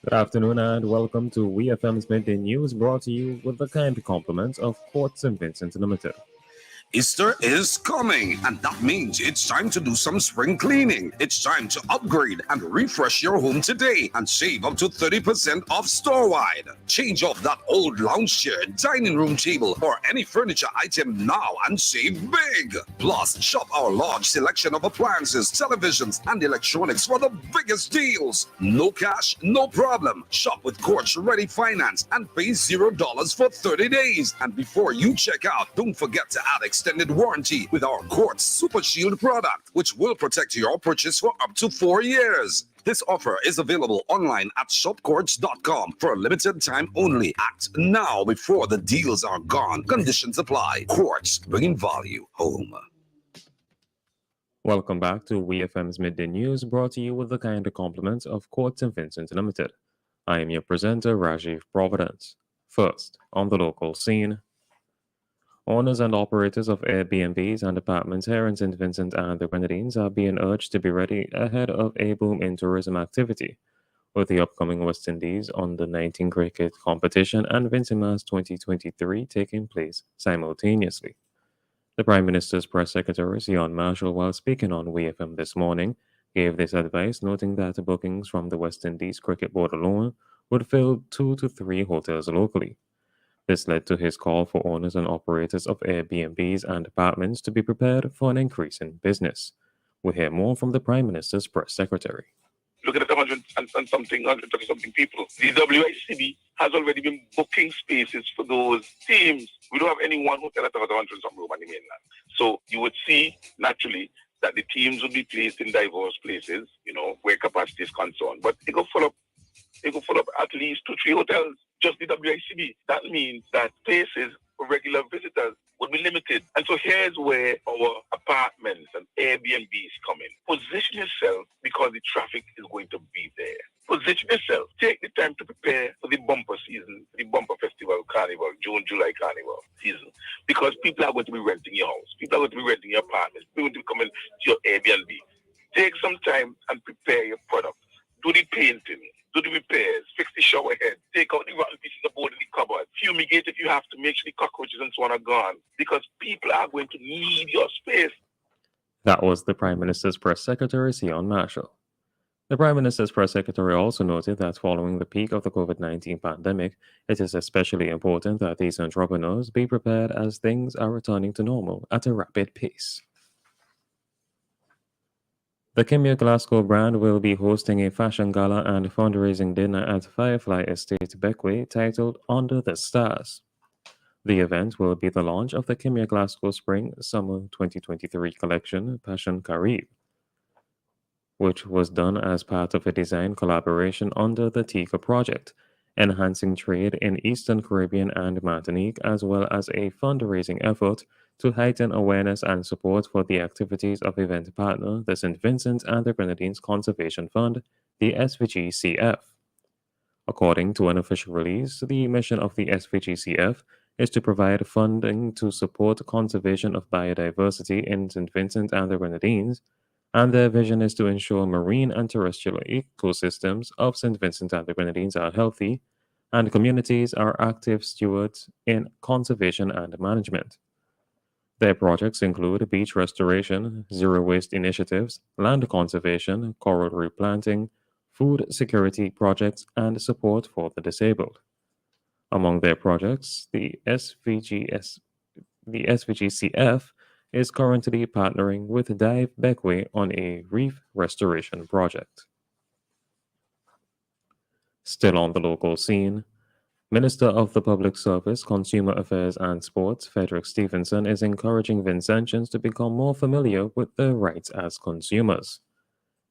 Good afternoon and welcome to WEFM's Midday News, brought to you with the kind compliments of Port St. Vincent Limited. Easter is coming, and that means it's time to do some spring cleaning. It's time to upgrade and refresh your home today and save up to 30% off store-wide. Change off that old lounge chair, dining room table, or any furniture item now and save big. Plus, shop our large selection of appliances, televisions, and electronics for the biggest deals. No cash, no problem. Shop with Quartz Ready Finance and pay $0 for 30 days. And before you check out, don't forget to add extended warranty with our Quartz Super Shield product, which will protect your purchase for up to 4 years. This offer is available online at shopquartz.com for a limited time only. Act now before the deals are gone. Conditions apply. Quartz, bringing value home. Welcome back to WEFM's Midday News, brought to you with the kind compliments of Port St. Vincent Limited. I am your presenter, Rajiv Providence. First, on the local scene, owners and operators of Airbnbs and apartments here in St. Vincent and the Grenadines are being urged to be ready ahead of a boom in tourism activity, with the upcoming West Indies Under-19 cricket competition and Vincimas 2023 taking place simultaneously. The Prime Minister's press secretary, Sion Marshall, while speaking on WFM this morning, gave this advice, noting that bookings from the West Indies Cricket Board alone would fill 2 to 3 hotels locally. This led to his call for owners and operators of Airbnbs and apartments to be prepared for an increase in business. We'll hear more from the Prime Minister's press secretary. Look at the 130-something people. The WICB has already been booking spaces for those teams. We don't have any one hotel that has 100-something room on the mainland. So you would see, naturally, that the teams would be placed in diverse places, where capacity is concerned. But they go full up at least 2-3 hotels, just the WICB. That means that places for regular visitors would be limited. And so here's where our apartments and Airbnbs come in. Position yourself because the traffic is going to be there. Position yourself. Take the time to prepare for the bumper season, the bumper festival, carnival, June, July carnival season. Because people are going to be renting your house. People are going to be renting your apartments. People are going to be coming to your Airbnb. Take some time and prepare your product. Do the painting. Do the repairs, fix the shower head, take out the rotten pieces of board in the cupboard, fumigate if you have to, make sure the cockroaches and so on are gone, because people are going to need your space. That was the Prime Minister's press secretary, Sion Marshall. The Prime Minister's press secretary also noted that following the peak of the COVID-19 pandemic, it is especially important that these entrepreneurs be prepared as things are returning to normal at a rapid pace. The Kimia Glasgow brand will be hosting a fashion gala and fundraising dinner at Firefly Estate, Beckway, titled Under the Stars. The event will be the launch of the Kimia Glasgow Spring-Summer 2023 collection, Passion Caribe, which was done as part of a design collaboration under the TICA project, enhancing trade in Eastern Caribbean and Martinique, as well as a fundraising effort to heighten awareness and support for the activities of event partner, the St. Vincent and the Grenadines Conservation Fund, the SVGCF. According to an official release, the mission of the SVGCF is to provide funding to support conservation of biodiversity in St. Vincent and the Grenadines, and their vision is to ensure marine and terrestrial ecosystems of St. Vincent and the Grenadines are healthy, and communities are active stewards in conservation and management. Their projects include beach restoration, zero waste initiatives, land conservation, coral replanting, food security projects, and support for the disabled. Among their projects, the SVGCF is currently partnering with Dive Beckway on a reef restoration project. Still on the local scene, Minister of the Public Service, Consumer Affairs and Sports, Frederick Stevenson, is encouraging Vincentians to become more familiar with their rights as consumers.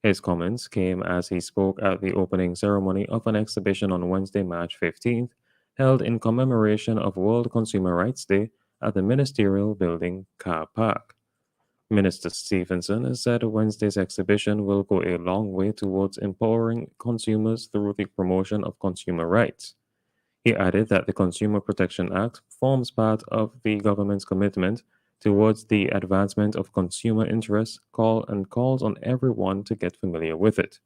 His comments came as he spoke at the opening ceremony of an exhibition on Wednesday, March 15th, held in commemoration of World Consumer Rights Day at the Ministerial Building Car Park. Minister Stevenson said Wednesday's exhibition will go a long way towards empowering consumers through the promotion of consumer rights. He added that the Consumer Protection Act forms part of the government's commitment towards the advancement of consumer interests, calls on everyone to get familiar with it.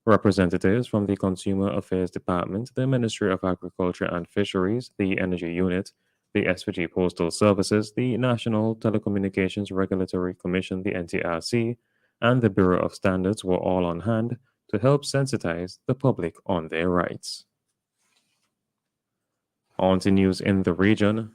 Representatives from the Consumer Affairs Department, the Ministry of Agriculture and Fisheries, the Energy Unit, the SPG Postal Services, the National Telecommunications Regulatory Commission, the NTRC, and the Bureau of Standards were all on hand to help sensitize the public on their rights. On to news in the region.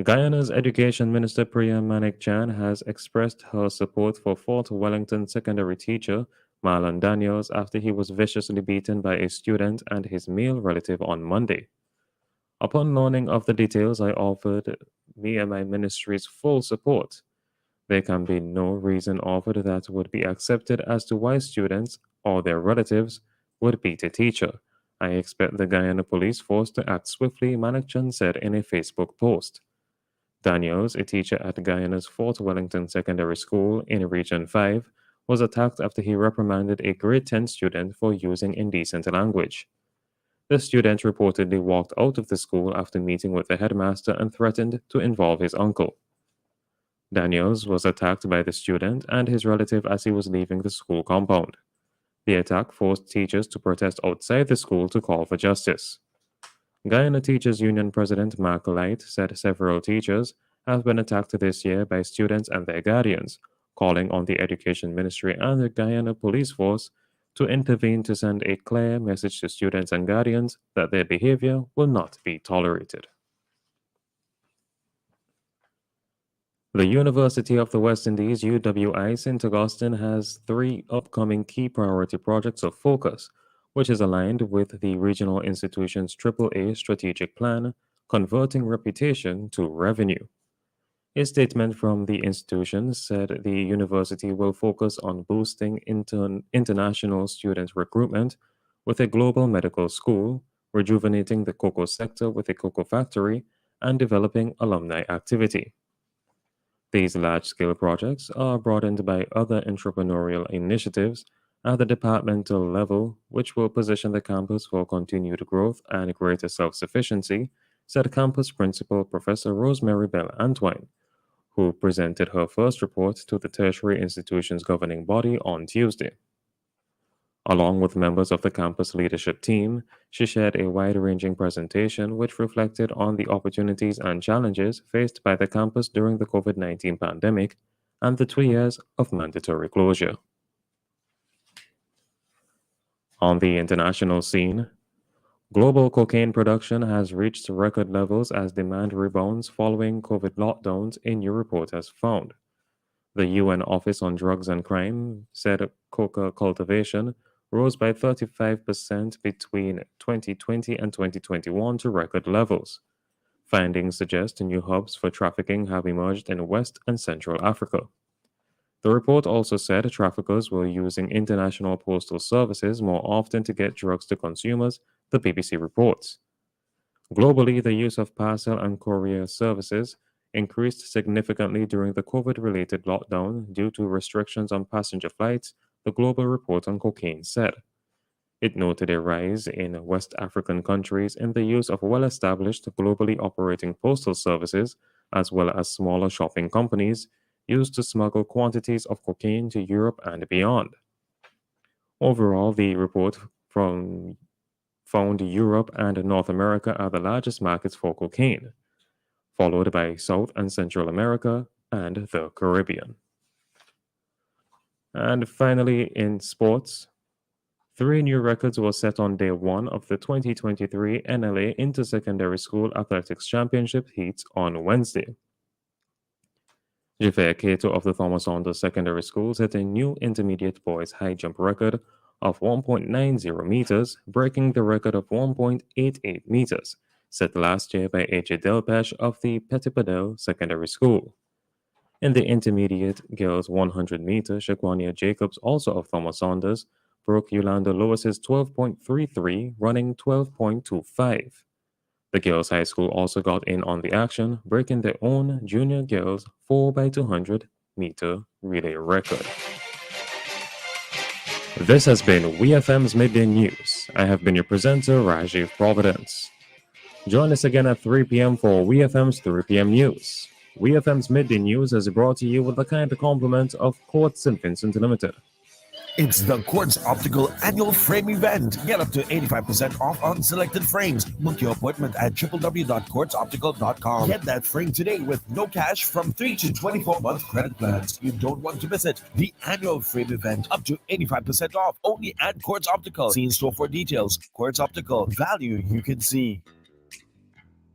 Guyana's Education Minister Priya Manik Chan has expressed her support for Fort Wellington secondary teacher Marlon Daniels after he was viciously beaten by a student and his male relative on Monday. Upon learning of the details, I offered me and my ministry's full support. There can be no reason offered that would be accepted as to why students or their relatives would beat a teacher. I expect the Guyana Police Force to act swiftly, Manik Chan said in a Facebook post. Daniels, a teacher at Guyana's Fort Wellington Secondary School in Region 5, was attacked after he reprimanded a grade 10 student for using indecent language. The student reportedly walked out of the school after meeting with the headmaster and threatened to involve his uncle. Daniels was attacked by the student and his relative as he was leaving the school compound. The attack forced teachers to protest outside the school to call for justice. Guyana Teachers Union President Mark Light said several teachers have been attacked this year by students and their guardians, calling on the Education Ministry and the Guyana Police Force to intervene to send a clear message to students and guardians that their behavior will not be tolerated. The University of the West Indies, UWI, St. Augustine has 3 upcoming key priority projects of focus, which is aligned with the regional institution's AAA strategic plan, Converting Reputation to Revenue. A statement from the institution said the university will focus on boosting international student recruitment with a global medical school, rejuvenating the cocoa sector with a cocoa factory, and developing alumni activity. These large-scale projects are broadened by other entrepreneurial initiatives at the departmental level, which will position the campus for continued growth and greater self-sufficiency, said campus principal Professor Rosemary Bell Antwine, who presented her first report to the tertiary institution's governing body on Tuesday. Along with members of the campus leadership team, she shared a wide-ranging presentation which reflected on the opportunities and challenges faced by the campus during the COVID-19 pandemic and the 2 years of mandatory closure. On the international scene, global cocaine production has reached record levels as demand rebounds following COVID lockdowns, a new report has found. The UN Office on Drugs and Crime said coca cultivation rose by 35% between 2020 and 2021 to record levels. Findings suggest new hubs for trafficking have emerged in West and Central Africa. The report also said traffickers were using international postal services more often to get drugs to consumers, the BBC reports. Globally, the use of parcel and courier services increased significantly during the COVID-related lockdown due to restrictions on passenger flights, the Global Report on Cocaine said. It noted a rise in West African countries in the use of well-established globally operating postal services, as well as smaller shopping companies, used to smuggle quantities of cocaine to Europe and beyond. Overall, the report found Europe and North America are the largest markets for cocaine, followed by South and Central America and the Caribbean. And finally, in sports, 3 new records were set on day 1 of the 2023 NLA Intersecondary School Athletics Championship heats on Wednesday. Jafar Cato of the Thomas Saunders Secondary School set a new intermediate boys high jump record of 1.90 meters, breaking the record of 1.88 meters, set last year by AJ Delpesh of the Petitpadel Secondary School. In the intermediate girls 100 meter, Shaquania Jacobs, also of Thomas Saunders, broke Yolanda Lewis's 12.33, running 12.25. The girls' high school also got in on the action, breaking their own junior girls 4x200 meter relay record. This has been WEFM's Midday News. I have been your presenter, Rajiv Providence. Join us again at 3 p.m. for WEFM's 3 p.m. News. WEFM's Midday News is brought to you with the kind compliment of Court St. Vincent Limited. It's the Quartz Optical Annual Frame Event. Get up to 85% off on selected frames. Book your appointment at www.quartzoptical.com. Get that frame today with no cash from 3 to 24-month credit plans. You don't want to miss it. The annual frame event, up to 85% off, only at Quartz Optical. See in store for details. Quartz Optical, value you can see.